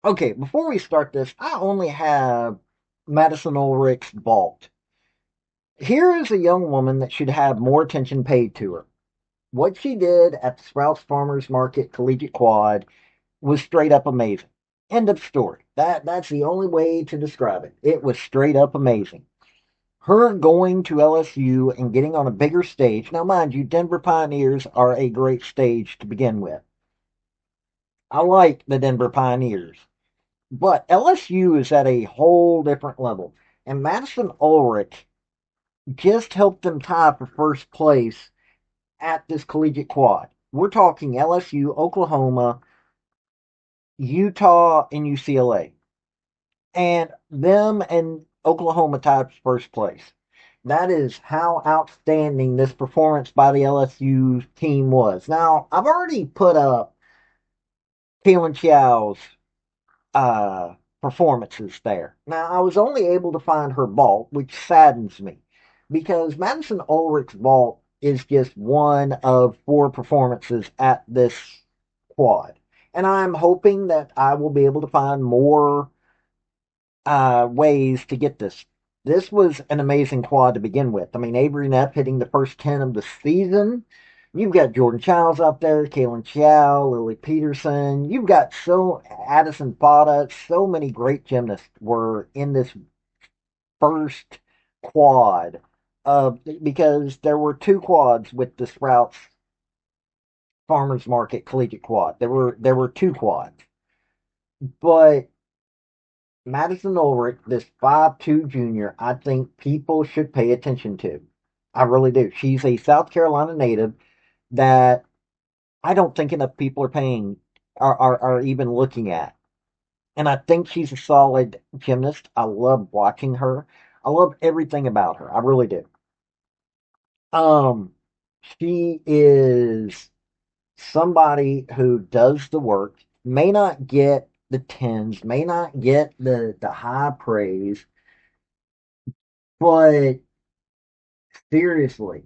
Okay, before we start this, I only have Madison Ulrich's vault. Here is a young woman that should have more attention paid to her. What she did at the Sprouts Farmers Market Collegiate Quad was straight up amazing. End of story. That's the only way to describe it. It was straight up amazing. Her going to LSU and getting on a bigger stage. Now, mind you, Denver Pioneers are a great stage to begin with. I like the Denver Pioneers. But LSU is at a whole different level. And Madison Ulrich just helped them tie for first place at this collegiate quad. We're talking LSU, Oklahoma, Utah, and UCLA. And them and Oklahoma tied for first place. That is how outstanding this performance by the LSU team was. Now, I've already put up Kalen Chow's uh, performances there. Now, I was only able to find her vault, which saddens me because Madison Ulrich's vault is just one of four performances at this quad. And I'm hoping that I will be able to find more ways to get this. This was an amazing quad to begin with. I mean, Avery Neff hitting the first 10 of the season. You've got Jordan Childs out there, Kalen Chow, Lily Peterson. You've got Addison Fada. So many great gymnasts were in this first quad because there were two quads with the Sprouts Farmers Market Collegiate Quad. There were two quads. But Madison Ulrich, this 5'2" junior, I think people should pay attention to. I really do. She's a South Carolina native that I don't think enough people are paying are even looking at. And I think she's a solid gymnast. I love watching her. I love everything about her. I really do. Um, she is somebody who does the work, may not get the tens, may not get the high praise, but seriously,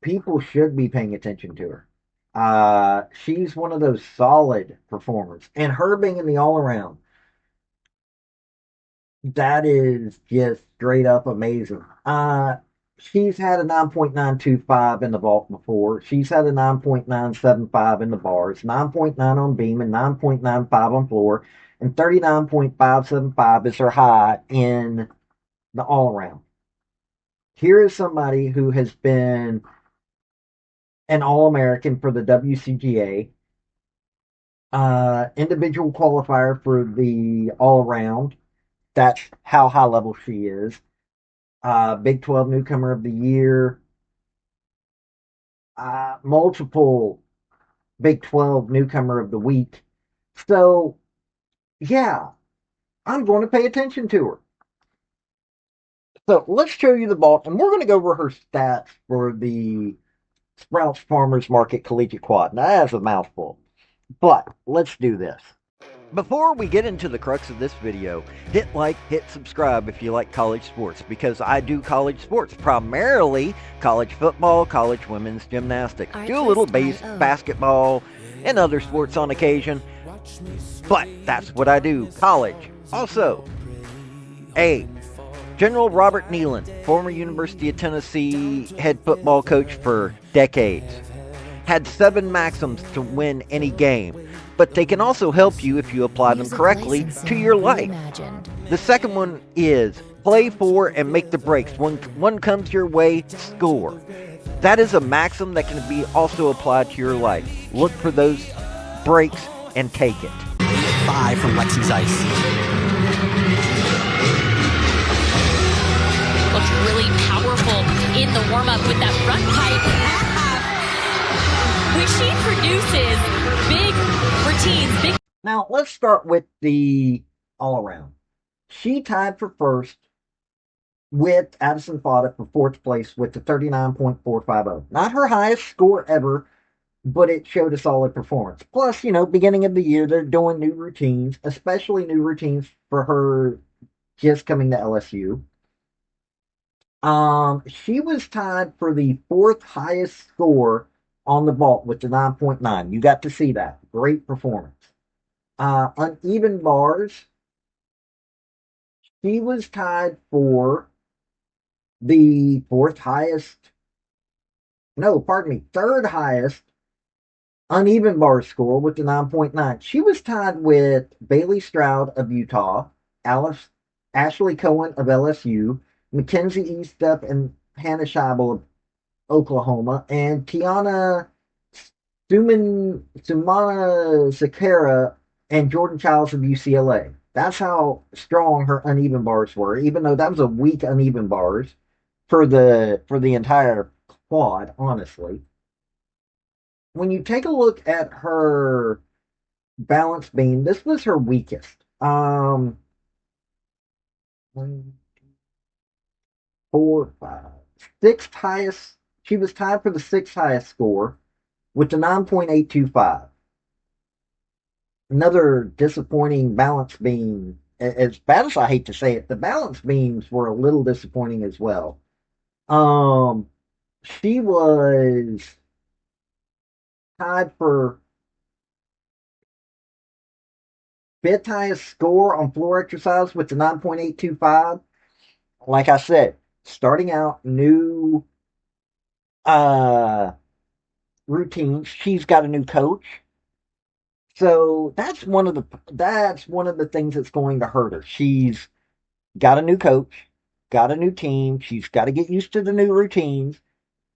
people should be paying attention to her. She's one of those solid performers, and her being in the all around, that is just straight up amazing. She's had a 9.925 in the vault before. She's had a 9.975 in the bars, 9.9 on beam, and 9.95 on floor, and 39.575 is her high in the all around. Here is somebody who has been an All American for the WCGA, individual qualifier for the all around. That's how high level she is. Big 12 newcomer of the year, multiple Big 12 newcomer of the week. So, yeah, I'm going to pay attention to her. So let's show you the vault, and we're going to go over her stats for the Sprouts Farmers Market Collegiate Quad. Now, that's a mouthful, but let's do this. Before we get into the crux of this video, hit like, hit subscribe if you like college sports, because I do college sports, primarily college football, college women's gymnastics, do a little basketball, and other sports on occasion, but that's what I do, college. Also, General Robert Nealon, former University of Tennessee head football coach for decades, had 7 maxims to win any game, but they can also help you if you apply them correctly to your life. The second one is play for and make the breaks. When one comes your way, score. That is a maxim that can be also applied to your life. Look for those breaks and take it. 5 from Lexi's ice. Looks really powerful in the warm-up with that front pipe. When she produces big routines, Now, let's start with the all-around. She tied for first with Addison Fada for fourth place with the 39.450. Not her highest score ever, but it showed a solid performance. Plus, beginning of the year, they're doing new routines, especially new routines for her just coming to LSU. She was tied for the fourth highest score on the vault with the 9.9. You got to see that. Great performance. Uneven bars, she was tied for the fourth highest, no, pardon me, third highest uneven bar score with the 9.9. She was tied with Bailey Stroud of Utah, Alice Ashley Cohen of LSU, Mackenzie Eastup and Hannah Scheibel of Oklahoma, and Tiana Sumana Sakara and Jordan Childs of UCLA. That's how strong her uneven bars were, even though that was a weak uneven bars for the entire quad, honestly. When you take a look at her balance beam, this was her weakest. One, four, five, sixth highest. She was tied for the sixth highest score with the 9.825. Another disappointing balance beam. As bad as I hate to say it, the balance beams were a little disappointing as well. Um, she was tied for fifth highest score on floor exercise with the 9.825. Like I said, starting out new uh routines. She's got a new coach. So that's one of the things that's going to hurt her. She's got a new coach, got a new team. She's got to get used to the new routines.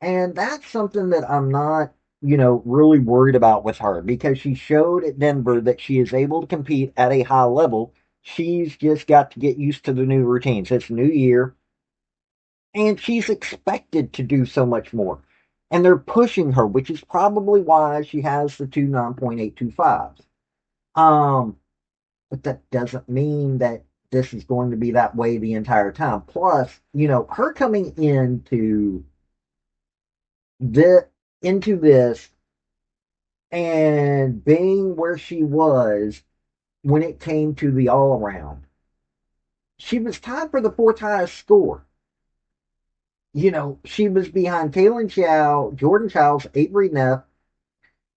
And that's something that I'm not, really worried about with her because she showed at Denver that she is able to compete at a high level. She's just got to get used to the new routines. It's a new year, and she's expected to do so much more. And they're pushing her, which is probably why she has the two 9.825s. Um, but that doesn't mean that this is going to be that way the entire time. Plus, her coming the into this and being where she was when it came to the all around, she was tied for the fourth highest score. She was behind Kaylin Chow, Jordan Childs, Avery Neff,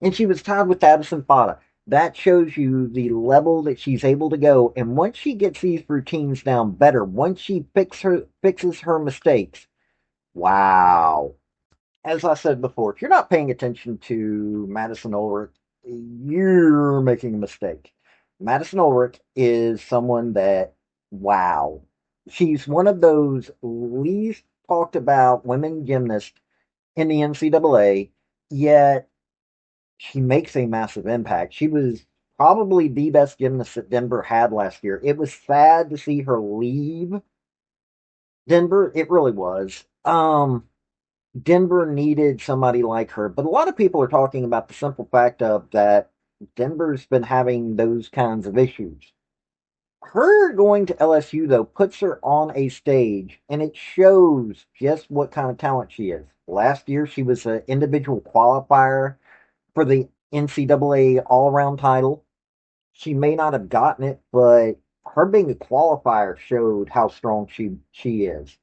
and she was tied with Addison Fada. That shows you the level that she's able to go. And once she gets these routines down better, once she fixes her mistakes, wow. As I said before, if you're not paying attention to Madison Ulrich, you're making a mistake. Madison Ulrich is someone that, wow. She's one of those least talked about women gymnasts in the NCAA, yet she makes a massive impact. She was probably the best gymnast that Denver had last year. It was sad to see her leave Denver. It really was. Denver needed somebody like her, but a lot of people are talking about the simple fact of that Denver's been having those kinds of issues. Her going to LSU though puts her on a stage and it shows just what kind of talent she is. Last year she was an individual qualifier for the NCAA all around title. She may not have gotten it, but her being a qualifier showed how strong she is.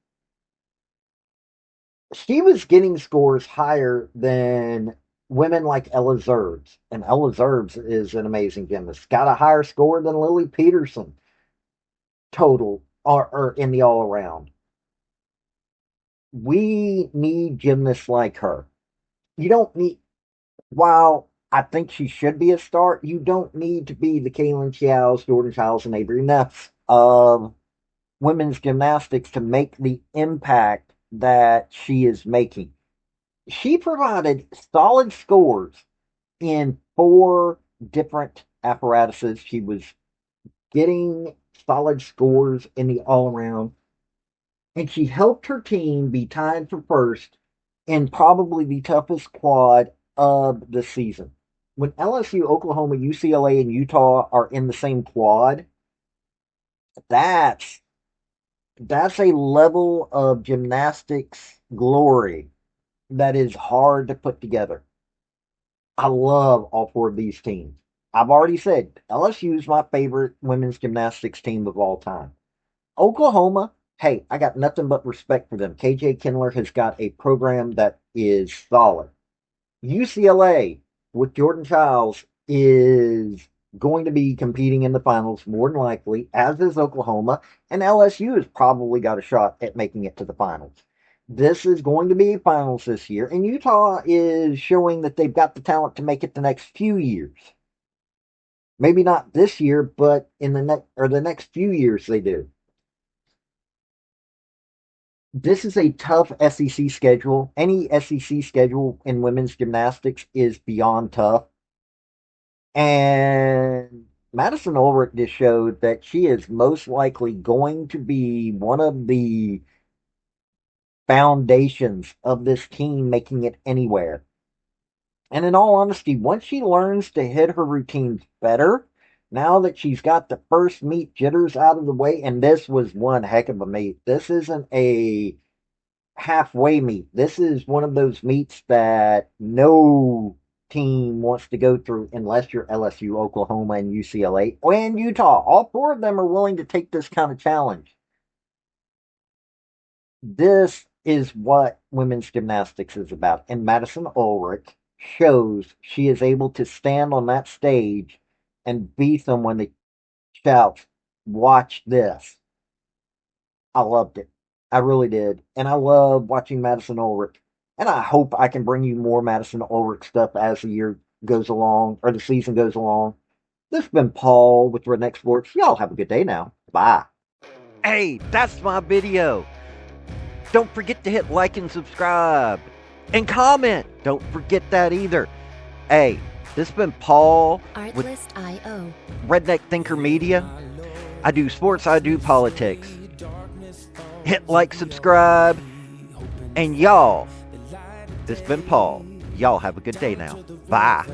She was getting scores higher than women like Ella Zerbs. And Ella Zerbs is an amazing gymnast. Got a higher score than Lily Peterson total or in the all around. We need gymnasts like her. You don't need, while I think she should be a start, you don't need to be the Kaylin Chows, Jordan Childs, and Avery Neff of women's gymnastics to make the impact that she is making. She provided solid scores in four different apparatuses. She was getting solid scores in the all around, and she helped her team be tied for first in probably the toughest quad of the season. When LSU, Oklahoma, UCLA, and Utah are in the same quad, that's that's a level of gymnastics glory that is hard to put together. I love all four of these teams. I've already said LSU is my favorite women's gymnastics team of all time. Oklahoma, hey, I got nothing but respect for them. KJ Kindler has got a program that is solid. UCLA with Jordan Childs is going to be competing in the finals more than likely, as is Oklahoma, and LSU has probably got a shot at making it to the finals. This is going to be finals this year, and Utah is showing that they've got the talent to make it the next few years. Maybe not this year, but in the next few years they do. This is a tough SEC schedule. Any SEC schedule in women's gymnastics is beyond tough. And Madison Ulrich just showed that she is most likely going to be one of the foundations of this team making it anywhere. And in all honesty, once she learns to hit her routines better, now that she's got the first meet jitters out of the way, and this was one heck of a meet. This isn't a halfway meet. This is one of those meets that no team wants to go through unless you're LSU, Oklahoma, and UCLA, and Utah. All four of them are willing to take this kind of challenge. This is what women's gymnastics is about. And Madison Ulrich shows she is able to stand on that stage and be someone that shouts, "Watch this." I loved it. I really did. And I love watching Madison Ulrich. And I hope I can bring you more Madison Ulrich stuff as the year goes along or the season goes along. This has been Paul with Redneck Sports. Y'all have a good day now. Bye. Hey, that's my video. Don't forget to hit like and subscribe. And comment. Don't forget that either. Hey, this has been Paul with Artlist.io. Redneck Thinker Media. I do sports, I do politics. Hit like, subscribe, and y'all, this has been Paul. Y'all have a good day now. Bye.